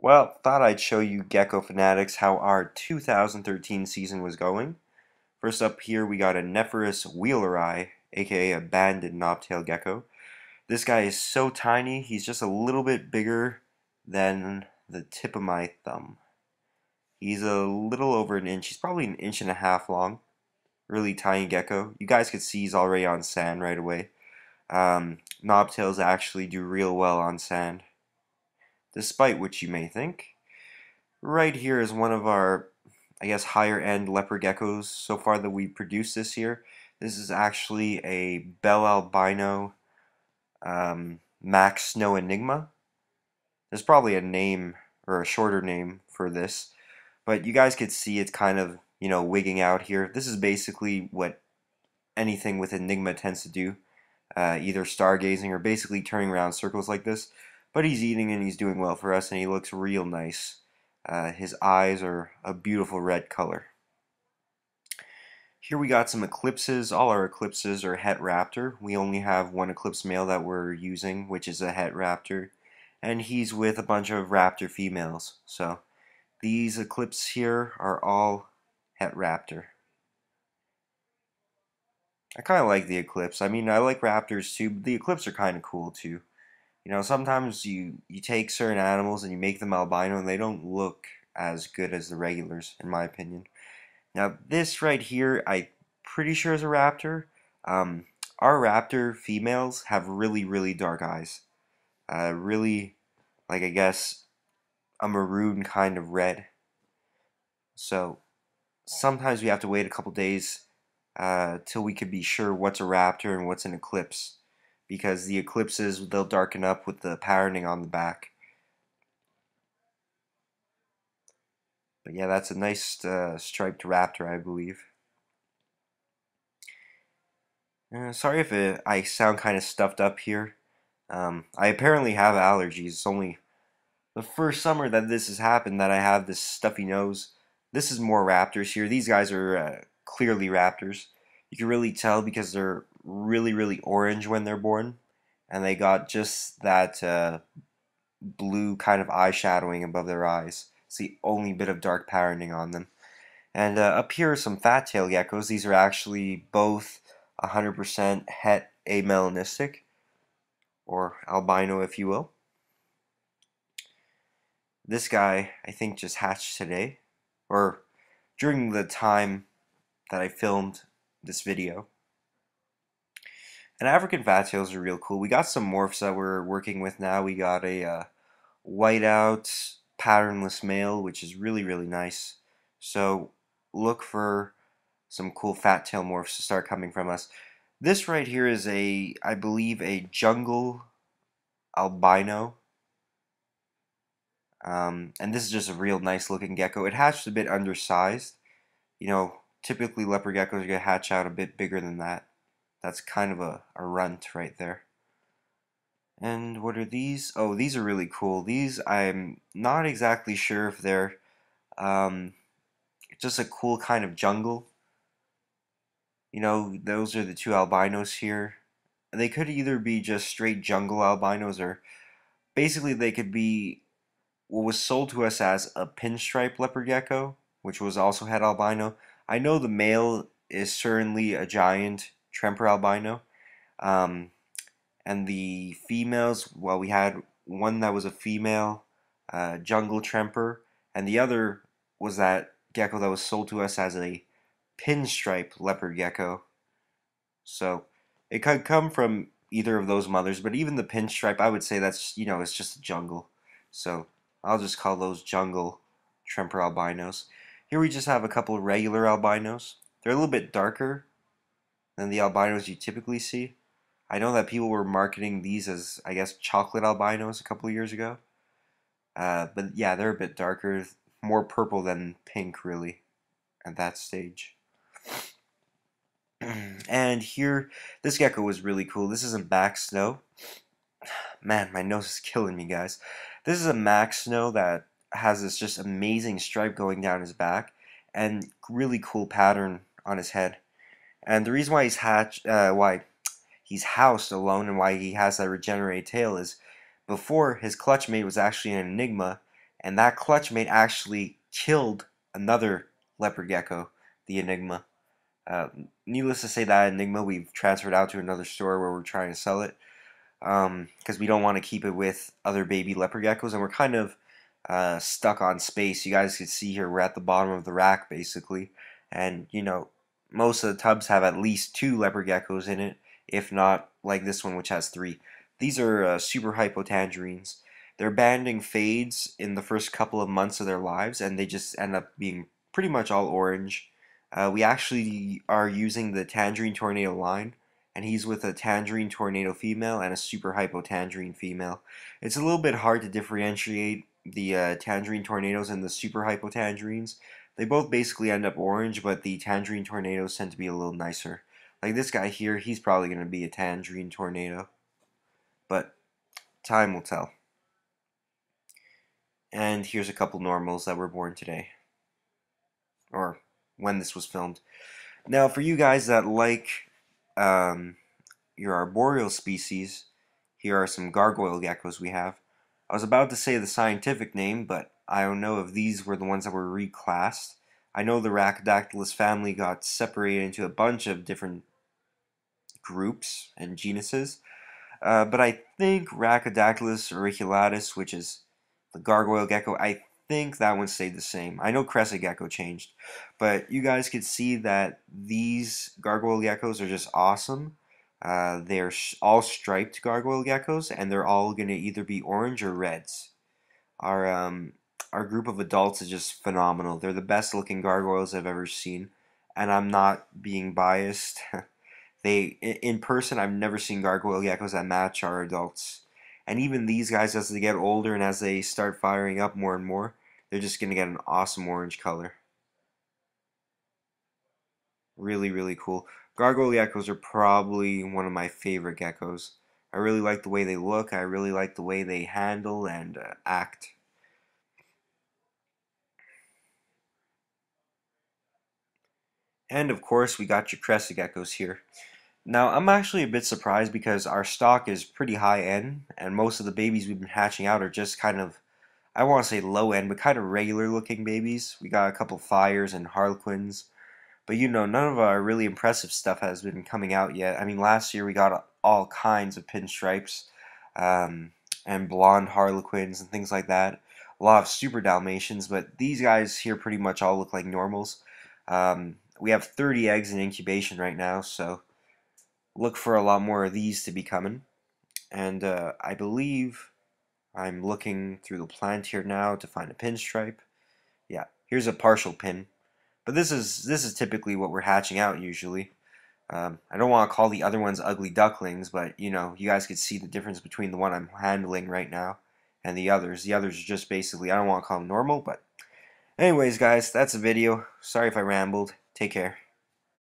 Well, thought I'd show you Gecko fanatics how our 2013 season was going. First up here, we got a Nephorus wheeleri, aka a banded knobtail gecko. This guy is so tiny, he's just a little bit bigger than the tip of my thumb. He's a little over an inch, he's probably an inch and a half long. Really tiny gecko. You guys could see he's already on sand right away. Knobtails actually do real well on sand, despite what you may think. Right here is one of our, I guess, higher end leopard geckos so far that we produced this year. This is actually a Bell Albino Max Snow Enigma. There's probably a name or a shorter name for this, but you guys could see it's kind of, wigging out here. This is basically what anything with Enigma tends to do, either stargazing or basically turning around circles like this. But he's eating and he's doing well for us, and he looks real nice. His eyes are a beautiful red color. Here we got some Eclipses. All our Eclipses are het raptor. We only have one Eclipse male that we're using, which is a het raptor. And he's with a bunch of raptor females. So these Eclipses here are all het raptor. I kind of like the Eclipse. I mean, I like raptors too, but the Eclipse are kind of cool too. Sometimes you take certain animals and you make them albino and they don't look as good as the regulars, in my opinion. Now, this right here, I'm pretty sure is a raptor. Our raptor females have really, really dark eyes. Really, like, I guess, a maroon kind of red. So, sometimes we have to wait a couple days till we could be sure what's a raptor and what's an eclipse, because the eclipses, they'll darken up with the patterning on the back. But yeah, that's a nice striped raptor, I believe. Sorry if I sound kind of stuffed up here. I apparently have allergies. It's only the first summer that this has happened that I have this stuffy nose. This is more raptors here. These guys are clearly raptors. You can really tell because they're really, really orange when they're born. And they got just that blue kind of eyeshadowing above their eyes. It's the only bit of dark patterning on them. And up here are some fat tail geckos. These are actually both 100% het amelanistic, or albino if you will. This guy, I think, just hatched today, or during the time that I filmed this video. And African fat tails are real cool. We got some morphs that we're working with now. We got a whiteout patternless male, which is really, really nice. So look for some cool fat tail morphs to start coming from us. This right here is I believe, a jungle albino. And this is just a real nice looking gecko. It hatched a bit undersized. Typically leopard geckos are going to hatch out a bit bigger than that. That's kind of a runt right there. And what are these? Oh, these are really cool. These, I'm not exactly sure if they're just a cool kind of jungle. Those are the two albinos here. They could either be just straight jungle albinos, or basically they could be what was sold to us as a pinstripe leopard gecko, which was also het albino. I know the male is certainly a giant tremper albino. And the females, well, we had one that was a female jungle tremper, and the other was that gecko that was sold to us as a pinstripe leopard gecko. So it could come from either of those mothers, but even the pinstripe, I would say that's, it's just a jungle. So I'll just call those jungle tremper albinos. Here we just have a couple of regular albinos. They're a little bit darker than the albinos you typically see. I know that people were marketing these as, I guess, chocolate albinos a couple of years ago. But yeah, they're a bit darker, more purple than pink, really, at that stage. And here, this gecko was really cool. This is a Max Snow. Man, my nose is killing me, guys. This is a Max Snow that has this just amazing stripe going down his back and really cool pattern on his head. And the reason why he's housed alone and why he has that regenerated tail is before his clutch mate was actually an enigma, and that clutch mate actually killed another leopard gecko, the Enigma. Uh, Needless to say, that Enigma we've transferred out to another store where we're trying to sell it, because we don't want to keep it with other baby leopard geckos, and we're kind of stuck on space. You guys can see here we're at the bottom of the rack basically, and most of the tubs have at least 2 leopard geckos in it, if not like this one which has 3. These are super hypo tangerines. Their banding fades in the first couple of months of their lives, and they just end up being pretty much all orange. We actually are using the Tangerine Tornado line, and he's with a Tangerine Tornado female and a Super Hypo Tangerine female. It's a little bit hard to differentiate the Tangerine Tornadoes and the Super Hypo Tangerines. They both basically end up orange, but the Tangerine Tornadoes tend to be a little nicer. Like this guy here, he's probably going to be a Tangerine Tornado, but time will tell. And here's a couple normals that were born today, or when this was filmed. Now, for you guys that like your arboreal species, here are some Gargoyle Geckos we have. I was about to say the scientific name, but I don't know if these were the ones that were reclassed. I know the Rhacodactylus family got separated into a bunch of different groups and genuses, but I think Rhacodactylus auriculatus, which is the Gargoyle Gecko, I think that one stayed the same. I know Crested Gecko changed, but you guys could see that these Gargoyle Geckos are just awesome. They're all striped Gargoyle Geckos, and they're all going to either be orange or reds. Our group of adults is just phenomenal. They're the best looking gargoyles I've ever seen, and I'm not being biased. In person, I've never seen Gargoyle Geckos that match our adults. And even these guys, as they get older and as they start firing up more and more, they're just going to get an awesome orange color. Really, really cool. Gargoyle geckos are probably one of my favorite geckos. I really like the way they look. I really like the way they handle and act. And of course, we got your Crested Geckos here. Now, I'm actually a bit surprised because our stock is pretty high end, and most of the babies we've been hatching out are just kind of, I want to say low end, but kind of regular looking babies. We got a couple Fires and Harlequins, but none of our really impressive stuff has been coming out yet. I mean, last year we got all kinds of pinstripes, and blonde Harlequins and things like that. A lot of Super Dalmatians, but these guys here pretty much all look like normals. We have 30 eggs in incubation right now, so look for a lot more of these to be coming. And I believe I'm looking through the plant here now to find a pinstripe. Yeah, here's a partial pin. But this is typically what we're hatching out usually. I don't want to call the other ones ugly ducklings, but you guys could see the difference between the one I'm handling right now and the others. The others are just basically, I don't want to call them normal, but anyways guys, that's the video. Sorry if I rambled. Take care.